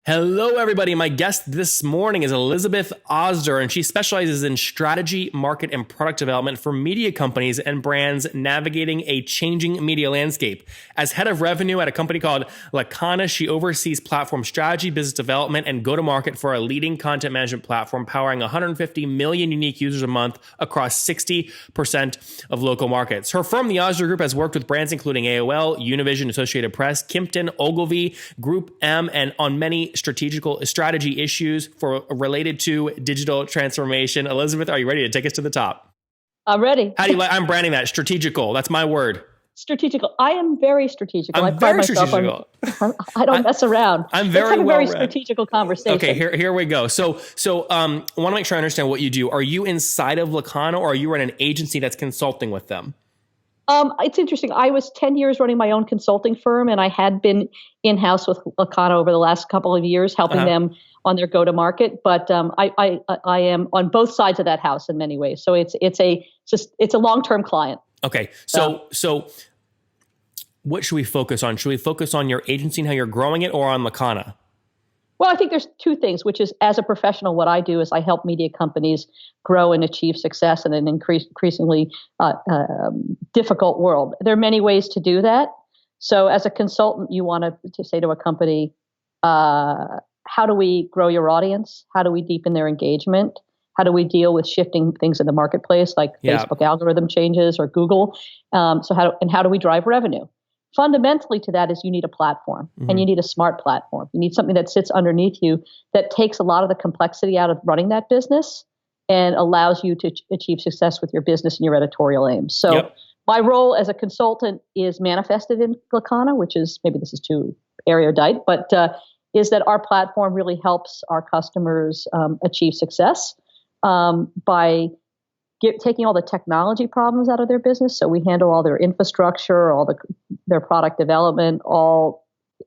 Hello, everybody. My guest this morning is Elizabeth Osder, and she specializes in strategy, market, and product development for media companies and brands navigating a changing media landscape. As head of revenue at a company called LAKANA, she oversees platform strategy, business development, and go-to-market for a leading content management platform powering 150 million unique users a month across 60% of local markets. Her firm, the Osder Group, has worked with brands including AOL, Univision, Associated Press, Kimpton, Ogilvy, Group M, and on many strategy issues related to digital transformation. Elizabeth, are you ready to take us to the top? I'm ready. How do you like? I'm branding that strategical. That's my word. Strategical. I am very strategical. I'm very strategical. I don't mess around. I'm very Let's have a well very read. strategical conversation. Okay, here we go. So I want to make sure I understand what you do. Are you inside of LAKANA, or are you in an agency that's consulting with them? It's interesting. I was 10 years running my own consulting firm, and I had been in-house with LAKANA over the last couple of years, helping them on their go-to-market. But I am on both sides of that house in many ways. So it's a long-term client. Okay, so what should we focus on? Should we focus on your agency and how you're growing it, or on LAKANA? Well, I think there's two things, which is, as a professional, what I do is I help media companies grow and achieve success in an increasingly difficult world. There are many ways to do that. So as a consultant, you want to say to a company, how do we grow your audience? How do we deepen their engagement? How do we deal with shifting things in the marketplace, like Facebook algorithm changes or Google? So how do we drive revenue? Fundamentally to that is you need a platform, and you need a smart platform. You need something that sits underneath you that takes a lot of the complexity out of running that business and allows you to achieve success with your business and your editorial aims. So my role as a consultant is manifested in LAKANA, which is, maybe this is too erudite, but is that our platform really helps our customers achieve success by taking all the technology problems out of their business. So we handle all their infrastructure, their product development,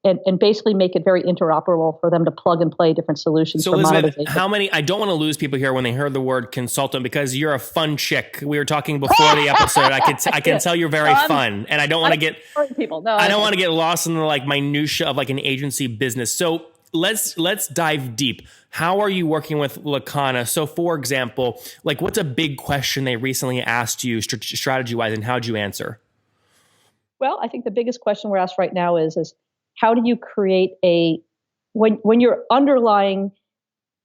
and basically make it very interoperable for them to plug and play different solutions. So for Elizabeth, monetization. I don't want to lose people here when they heard the word consultant, because you're a fun chick. We were talking before the episode. I can tell you're very fun, and I don't want to get people. No, I don't want to get lost in the minutia of an agency business. So let's dive deep. How are you working with LAKANA? So, for example, what's a big question they recently asked you strategy-wise, and how'd you answer? Well, I think the biggest question we're asked right now is how do you create when you're underlying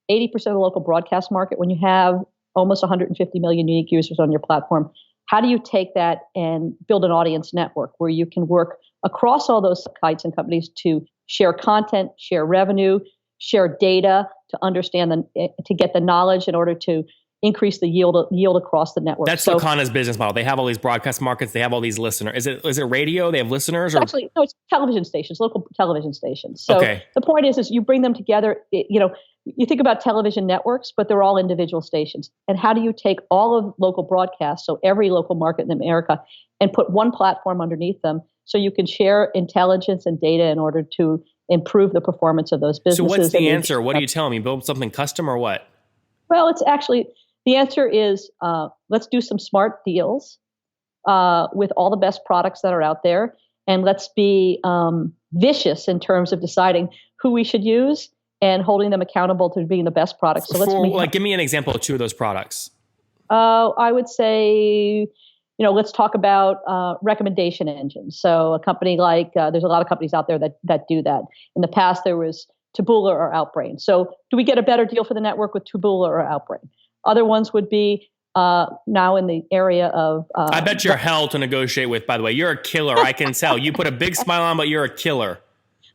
80% of the local broadcast market, when you have almost 150 million unique users on your platform, how do you take that and build an audience network where you can work across all those sites and companies to share content, share revenue, share data, to understand to get the knowledge in order to increase the yield across the network. That's LAKANA's business model. They have all these broadcast markets. They have all these listeners. Is it radio? They have listeners? Actually, no, it's television stations, local television stations. So the point is you bring them together. You think about television networks, but they're all individual stations. And how do you take all of local broadcasts, so every local market in America, and put one platform underneath them so you can share intelligence and data in order to improve the performance of those businesses? So what's the answer? What are you telling me? Build something custom or what? Well, it's actually, the answer is let's do some smart deals with all the best products that are out there. And let's be vicious in terms of deciding who we should use and holding them accountable to being the best products. So give me an example of two of those products. I would say, let's talk about recommendation engines. So a company there's a lot of companies out there that do that. In the past, there was Taboola or Outbrain. So do we get a better deal for the network with Taboola or Outbrain? Other ones would be now in the area of... I bet you're hell to negotiate with, by the way. You're a killer. I can tell. You put a big smile on, but you're a killer.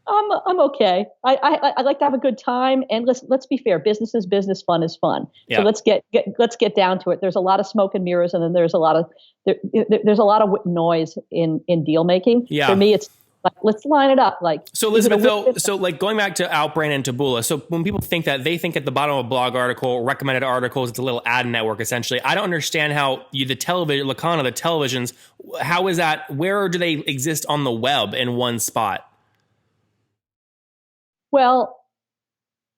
I'm okay. I like to have a good time, and let's be fair. Business is business. Fun is fun. Yeah. So let's get down to it. There's a lot of smoke and mirrors, and then there's a lot of noise in deal making. Yeah. For me, it's let's line it up. So Elizabeth, going back to Outbrain and Taboola. So when people think that, they think at the bottom of a blog article, recommended articles, it's a little ad network essentially. I don't understand how LAKANA, the televisions, how is that? Where do they exist on the web in one spot? Well,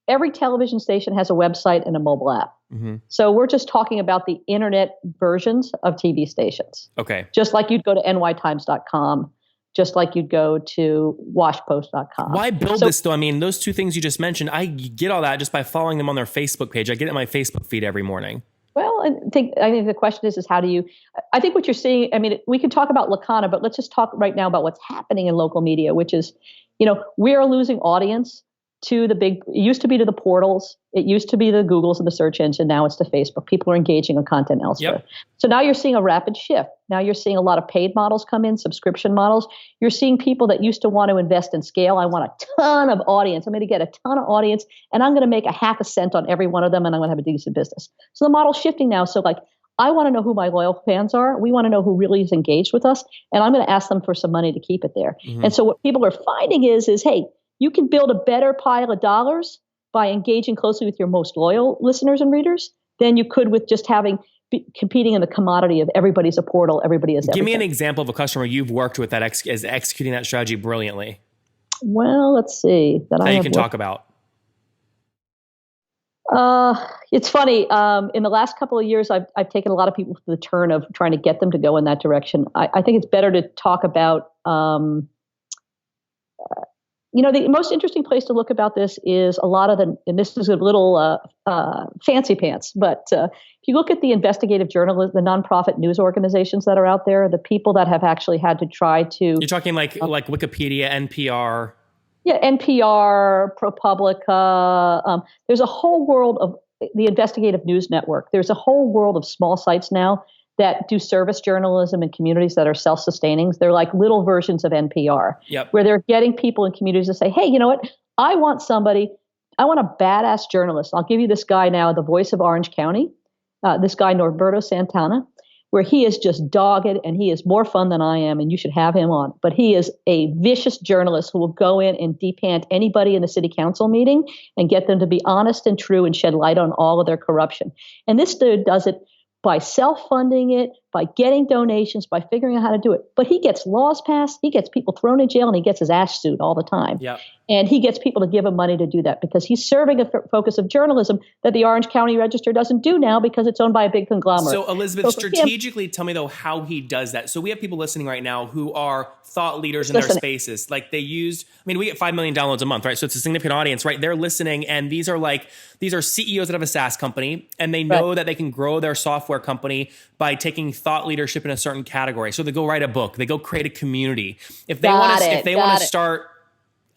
every television station has a website and a mobile app. Mm-hmm. So we're just talking about the internet versions of TV stations. Okay. Just like you'd go to nytimes.com just like you'd go to washpost.com. Why build this though? I mean, those two things you just mentioned, I get all that just by following them on their Facebook page. I get it in my Facebook feed every morning. Well, I think the question is how do you, I think what you're seeing, I mean, we can talk about LAKANA, but let's just talk right now about what's happening in local media, which is, we're losing audience to it used to be to the portals. It used to be the Googles and the search engine. Now it's to Facebook. People are engaging on content elsewhere. Yep. So now you're seeing a rapid shift. Now you're seeing a lot of paid models come in, subscription models. You're seeing people that used to want to invest in scale. I want a ton of audience. I'm going to get a ton of audience and I'm going to make a half a cent on every one of them and I'm going to have a decent business. So the model's shifting now. So I want to know who my loyal fans are. We want to know who really is engaged with us. And I'm going to ask them for some money to keep it there. Mm-hmm. And so what people are finding is, hey, you can build a better pile of dollars by engaging closely with your most loyal listeners and readers than you could with just competing in the commodity of everybody's a portal, everybody is everything. Give me an example of a customer you've worked with that is executing that strategy brilliantly. Well, let's see. That you can talk about. It's funny. In the last couple of years, I've taken a lot of people to the turn of trying to get them to go in that direction. I think it's better to talk about the most interesting place to look about this is a lot of and this is a little fancy pants, but if you look at the investigative journalists, the nonprofit news organizations that are out there, the people that have actually had to try to... You're talking like Wikipedia, NPR... Yeah, NPR, ProPublica. There's a whole world of the investigative news network. There's a whole world of small sites now that do service journalism in communities that are self-sustaining. They're like little versions of NPR, yep. Where they're getting people in communities to say, hey, you know what? I want a badass journalist. I'll give you this guy now, the voice of Orange County, this guy, Norberto Santana, where he is just dogged and he is more fun than I am and you should have him on. But he is a vicious journalist who will go in and depant anybody in the city council meeting and get them to be honest and true and shed light on all of their corruption. And this dude does it by self-funding it, by getting donations, by figuring out how to do it. But he gets laws passed, he gets people thrown in jail, and he gets his ass sued all the time. Yep. And he gets people to give him money to do that because he's serving a focus of journalism that the Orange County Register doesn't do now because it's owned by a big conglomerate. So Elizabeth, strategically tell me though how he does that. So we have people listening right now who are thought leaders in their spaces. Like we get 5 million downloads a month, right? So it's a significant audience, right? They're listening and these are CEOs that have a SaaS company and they know that they can grow their software company by taking thought leadership in a certain category. So they go write a book, they go create a community. If they want to start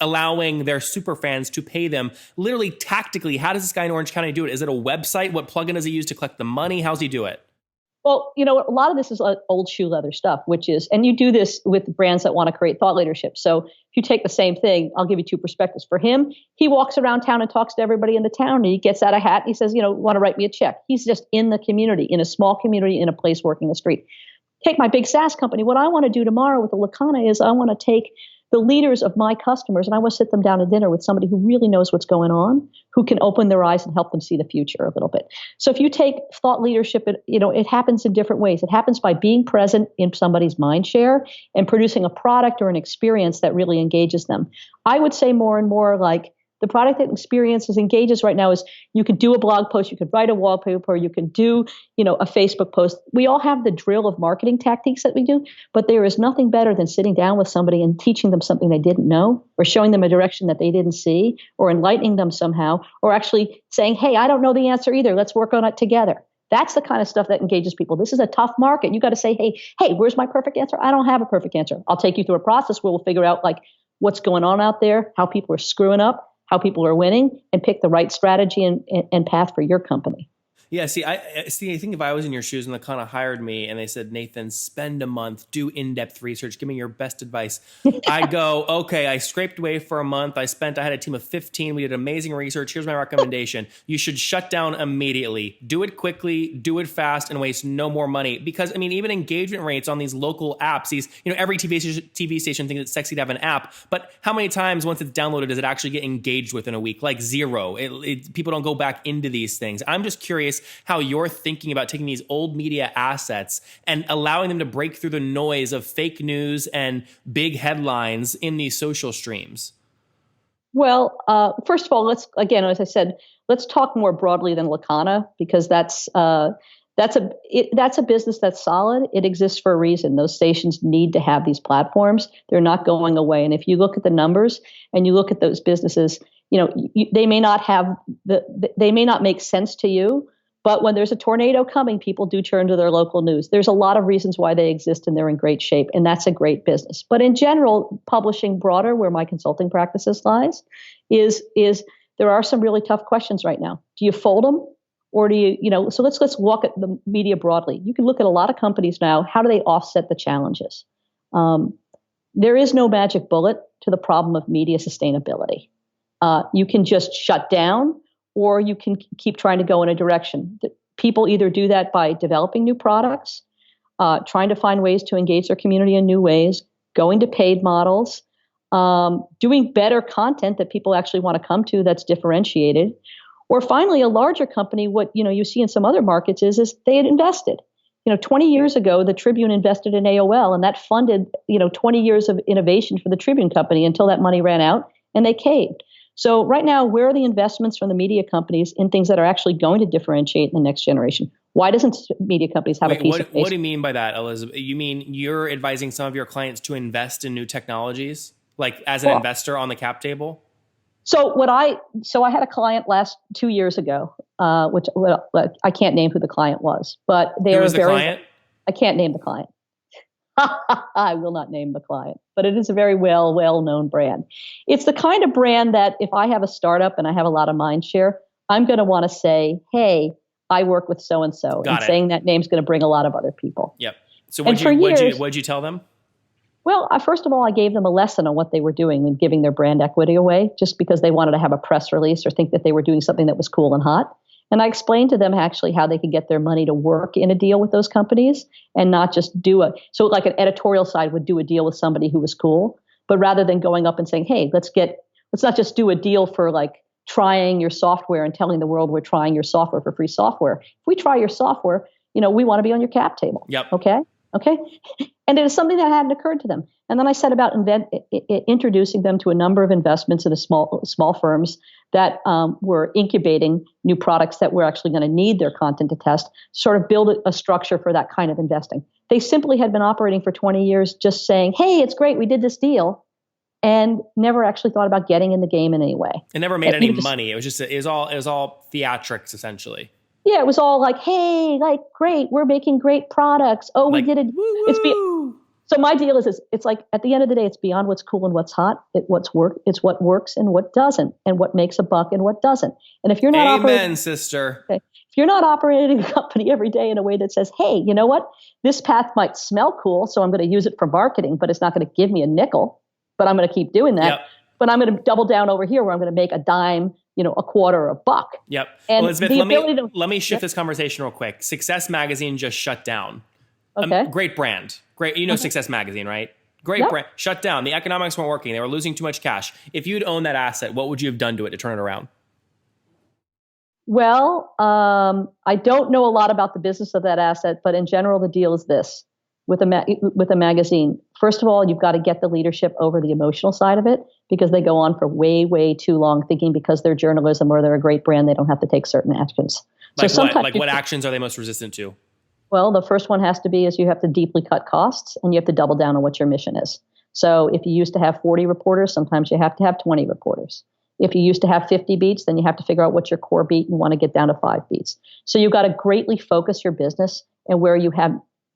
allowing their super fans to pay them, literally tactically, how does this guy in Orange County do it? Is it a website? What plugin does he use to collect the money? How's he do it? Well, a lot of this is old shoe leather stuff, and you do this with brands that want to create thought leadership. So if you take the same thing, I'll give you two perspectives. For him, he walks around town and talks to everybody in the town and he gets out a hat and he says, want to write me a check. He's just in the community, in a small community, in a place working the street. Take my big SaaS company. What I want to do tomorrow with the LAKANA is I want to take the leaders of my customers and I want to sit them down to dinner with somebody who really knows what's going on, who can open their eyes and help them see the future a little bit. So if you take thought leadership, it happens in different ways. It happens by being present in somebody's mind share and producing a product or an experience that really engages them. I would say more and more like the product that experiences engages right now is you could do a blog post, you could write a wallpaper, you could do, a Facebook post. We all have the drill of marketing tactics that we do, but there is nothing better than sitting down with somebody and teaching them something they didn't know or showing them a direction that they didn't see or enlightening them somehow or actually saying, hey, I don't know the answer either. Let's work on it together. That's the kind of stuff that engages people. This is a tough market. You got to say, hey, where's my perfect answer? I don't have a perfect answer. I'll take you through a process where we'll figure out what's going on out there, how people are screwing up, how people are winning, and pick the right strategy and path for your company. Yeah, I think if I was in your shoes and LAKANA hired me and they said, Nathan, spend a month, do in-depth research, give me your best advice. I'd go, okay, I scraped away for a month. I had a team of 15. We did amazing research. Here's my recommendation. You should shut down immediately. Do it quickly, do it fast, and waste no more money. Because, even engagement rates on these local apps, every TV station thinks it's sexy to have an app, but how many times once it's downloaded does it actually get engaged with in a week? Like zero. People don't go back into these things. I'm just curious how you're thinking about taking these old media assets and allowing them to break through the noise of fake news and big headlines in these social streams. Well, first of all, as I said, let's talk more broadly than LAKANA because that's That's a business that's solid. It exists for a reason. Those stations need to have these platforms. They're not going away. And if you look at the numbers and you look at those businesses, they may not they may not make sense to you, but when there's a tornado coming, people do turn to their local news. There's a lot of reasons why they exist and they're in great shape, and that's a great business. But in general, publishing broader, where my consulting practices lies, is there are some really tough questions right now. Do you fold them? Or do so let's look at the media broadly. You can look at a lot of companies now. How do they offset the challenges? There is no magic bullet to the problem of media sustainability. You can just shut down, or you can keep trying to go in a direction. People either do that by developing new products, trying to find ways to engage their community in new ways, going to paid models, doing better content that people actually want to come to that's differentiated. Or finally, a larger company, what you see in some other markets is they had invested. 20 years ago, the Tribune invested in AOL, and that funded 20 years of innovation for the Tribune company until that money ran out and they caved. So right now, where are the investments from the media companies in things that are actually going to differentiate in the next generation? Why doesn't media companies have a piece of What do you mean by that, Elizabeth? You mean you're advising some of your clients to invest in new technologies, like as an investor on the cap table? So I had a client 2 years ago, which I can't name who the client was, but they Who are was the client? I can't name the client. I will not name the client, but it is a very well-known brand. It's the kind of brand that if I have a startup and I have a lot of mind share, I'm going to want to say, hey, I work with so-and-so. And saying that name's going to bring a lot of other people. Yep. So what'd you tell them? Well, first of all, I gave them a lesson on what they were doing when giving their brand equity away, just because they wanted to have a press release or think that they were doing something that was cool and hot. And I explained to them actually how they could get their money to work in a deal with those companies and not just so like an editorial side would do a deal with somebody who was cool, but rather than going up and saying, hey, let's not just do a deal for like trying your software and telling the world we're trying your software for free software. If we try your software, we want to be on your cap table. Yep. Okay. And it is something that hadn't occurred to them. And then I set about introducing them to a number of investments in small firms that were incubating new products that were actually going to need their content to test, sort of build a structure for that kind of investing. They simply had been operating for 20 years just saying, hey, it's great, we did this deal, and never actually thought about getting in the game in any way. It never made any money. It was all theatrics, essentially. Yeah, it was all like, hey, like, great, we're making great products. Oh, we did it. So my deal is it's like, at the end of the day, it's beyond what's cool and what's hot. It's what works and what doesn't, and what makes a buck and what doesn't. And if you're not sister. Okay, if you're not operating a company every day in a way that says, hey, you know what? This path might smell cool, so I'm going to use it for marketing, but it's not going to give me a nickel, but I'm going to keep doing that. Yep. But I'm going to double down over here where I'm going to make a dime, a quarter, or a buck. Yep. And Elizabeth, let me shift this conversation real quick. Success Magazine just shut down. Okay. Great brand. Great. Success Magazine, right? Great brand. Shut down. The economics weren't working. They were losing too much cash. If you'd owned that asset, what would you have done to it to turn it around? Well, I don't know a lot about the business of that asset, but in general, the deal is this. With a magazine, first of all, you've got to get the leadership over the emotional side of it, because they go on for way, way too long thinking because they're journalism or they're a great brand, they don't have to take certain actions. What actions are they most resistant to? Well, the first one has to be is you have to deeply cut costs and you have to double down on what your mission is. So if you used to have 40 reporters, sometimes you have to have 20 reporters. If you used to have 50 beats, then you have to figure out what's your core beat and you want to get down to 5 beats. So you've got to greatly focus your business and where you have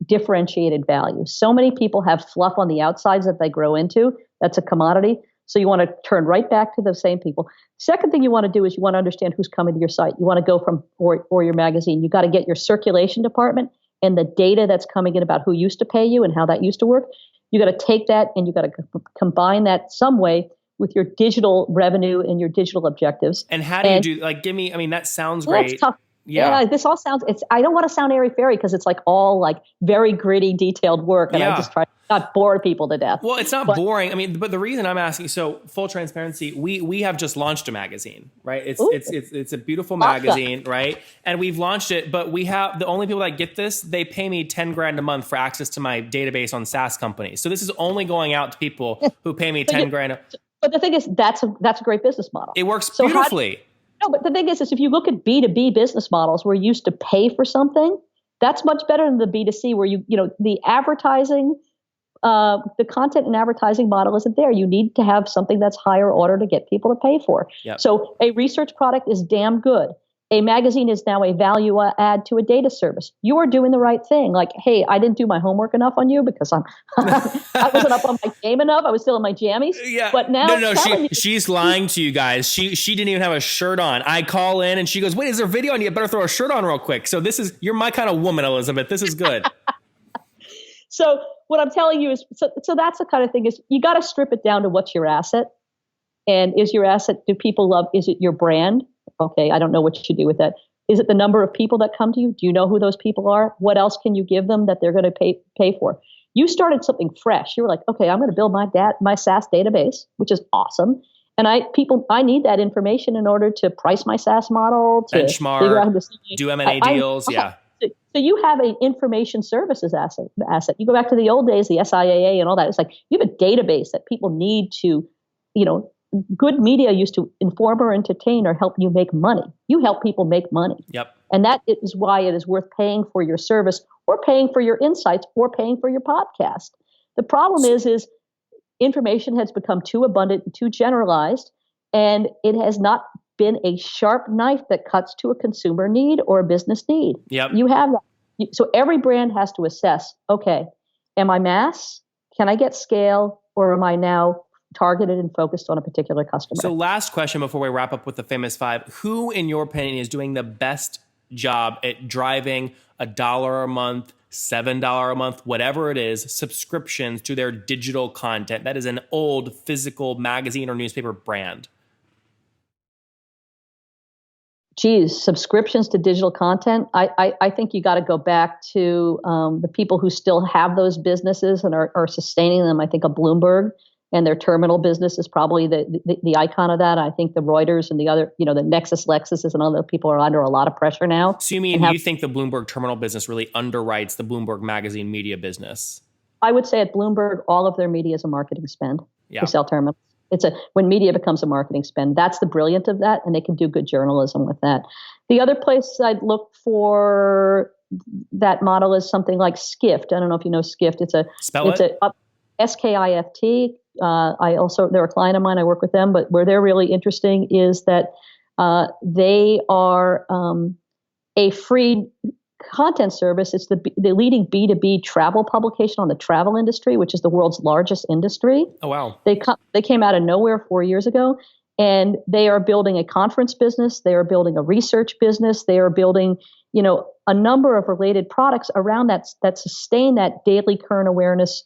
differentiated value. So many people have fluff on the outsides that they grow into. That's a commodity. So you want to turn right back to the same people. Second thing you want to do is you want to understand who's coming to your site. You want to go from or your magazine. You got to get your circulation department and the data that's coming in about who used to pay you and how that used to work. You got to take that and you got to combine that some way with your digital revenue and your digital objectives. And how do you do, give me, that sounds great. That's tough. Yeah, this all sounds, I don't want to sound airy-fairy because it's like all like very gritty, detailed work. And I just try to not bore people to death. Well, it's not boring. But the reason I'm asking, so full transparency, we have just launched a magazine, right? It's a beautiful magazine, right? And we've launched it, but we have the only people that get this, they pay me $10,000 a month for access to my database on SaaS companies. So this is only going out to people who pay me $10,000. But the thing is, that's a great business model. It works beautifully. No, but the thing is if you look at B2B business models, we're used to pay for something That's much better than the B2C where the advertising, the content and advertising model isn't there. You need to have something that's higher order to get people to pay for. Yep. So a research product is damn good. A magazine is now a value add to a data service. You are doing the right thing. Like, hey, I didn't do my homework enough on you because I wasn't up on my game enough. I was still in my jammies. Yeah. But now she's lying to you guys. She didn't even have a shirt on. I call in and she goes, wait, is there a video on you? Better throw a shirt on real quick. So you're my kind of woman, Elizabeth. This is good. So what I'm telling you is, so that's the kind of thing is you got to strip it down to what's your asset. And is your asset, do people love, is it your brand? Okay, I don't know what you do with that. Is it the number of people that come to you? Do you know who those people are? What else can you give them that they're going to pay for? You started something fresh. You were like, okay, I'm going to build my SaaS database, which is awesome. And I need that information in order to price my SaaS model, to benchmark, figure out how to do M&A deals. Yeah. So you have an information services asset. You go back to the old days, the SIAA and all that. It's like you have a database that people need to, good media used to inform or entertain or help you make money. You help people make money. Yep. And that is why it is worth paying for your service or paying for your insights or paying for your podcast. The problem is information has become too abundant and too generalized, and it has not been a sharp knife that cuts to a consumer need or a business need. Yep. You have that. So every brand has to assess, okay, am I mass? Can I get scale? Or am I now targeted and focused on a particular customer? So last question before we wrap up with the famous five. Who, in your opinion, is doing the best job at driving $1 a month, $7 a month, whatever it is, subscriptions to their digital content? That is an old physical magazine or newspaper brand. Geez, subscriptions to digital content. I think you got to go back to the people who still have those businesses and are sustaining them. I think a Bloomberg and their terminal business is probably the icon of that. I think the Reuters and the other, the Nexus Lexuses and other people are under a lot of pressure now. So you think the Bloomberg terminal business really underwrites the Bloomberg magazine media business? I would say at Bloomberg, all of their media is a marketing spend to sell terminals. When media becomes a marketing spend, that's the brilliance of that, and they can do good journalism with that. The other place I'd look for that model is something like Skift. I don't know if you know Skift. Spell it. SKIFT. They're a client of mine. I work with them, but where they're really interesting is that they are a free content service. It's the leading B2B travel publication on the travel industry, which is the world's largest industry. Oh, wow. They came out of nowhere 4 years ago, and they are building a conference business. They are building a research business. They are building, a number of related products around that sustain that daily current awareness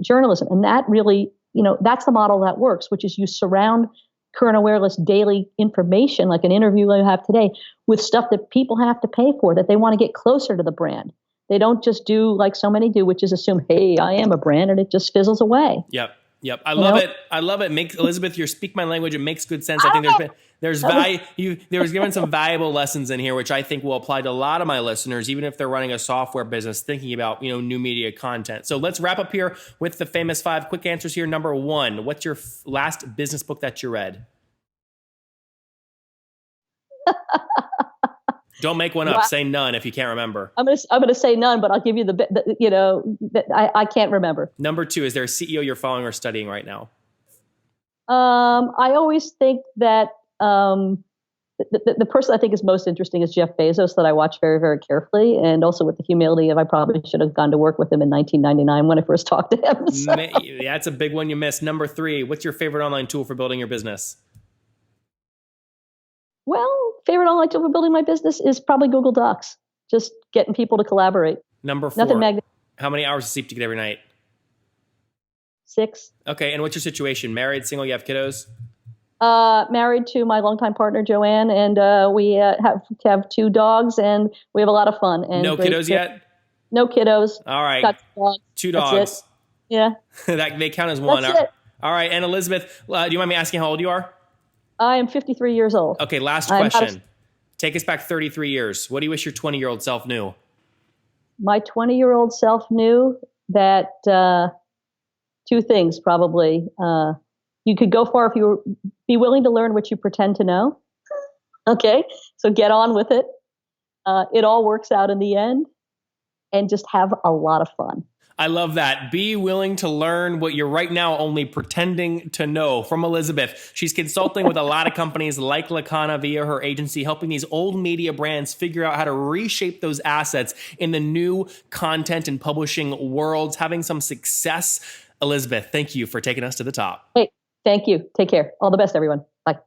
journalism. And that really, that's the model that works, which is you surround current awareness daily information, like an interview I have today, with stuff that people have to pay for, that they want to get closer to the brand. They don't just do like so many do, which is assume, hey, I am a brand, and it just fizzles away. Yep. I love it. I love it. Elizabeth, you speak my language. It makes good sense. I think there's value. There was given some valuable lessons in here, which I think will apply to a lot of my listeners, even if they're running a software business, thinking about, new media content. So let's wrap up here with the famous five quick answers here. Number one, what's your last business book that you read? Don't make one up. Say none if you can't remember. I'm gonna say none, but I'll give you I can't remember. Number two, is there a CEO you're following or studying right now? I always think that the person I think is most interesting is Jeff Bezos, that I watch very, very carefully, and also with the humility of I probably should have gone to work with him in 1999 when I first talked to him. So. That's a big one you missed. Number three, what's your favorite online tool for building your business? Well, favorite online tool for building my business is probably Google Docs. Just getting people to collaborate. Number four, how many hours of sleep do you get every night? 6. Okay, and what's your situation? Married, single, you have kiddos? Married to my longtime partner, Joanne, and we have 2 dogs, and we have a lot of fun. And no kiddos yet? No kiddos. All right. Got 2 dogs. 2 dogs. Yeah. They count as one. That's it. All right, and Elizabeth, do you mind me asking how old you are? I am 53 years old. Okay, last question. Take us back 33 years. What do you wish your 20-year-old self knew? My 20-year-old self knew that 2 things, probably. You could go far if you be willing to learn what you pretend to know. Okay, so get on with it. It all works out in the end. and just have a lot of fun. I love that. Be willing to learn what you're right now only pretending to know. From Elizabeth. She's consulting with a lot of companies like LAKANA via her agency, helping these old media brands figure out how to reshape those assets in the new content and publishing worlds, having some success. Elizabeth, thank you for taking us to the top. Hey, thank you. Take care. All the best, everyone. Bye.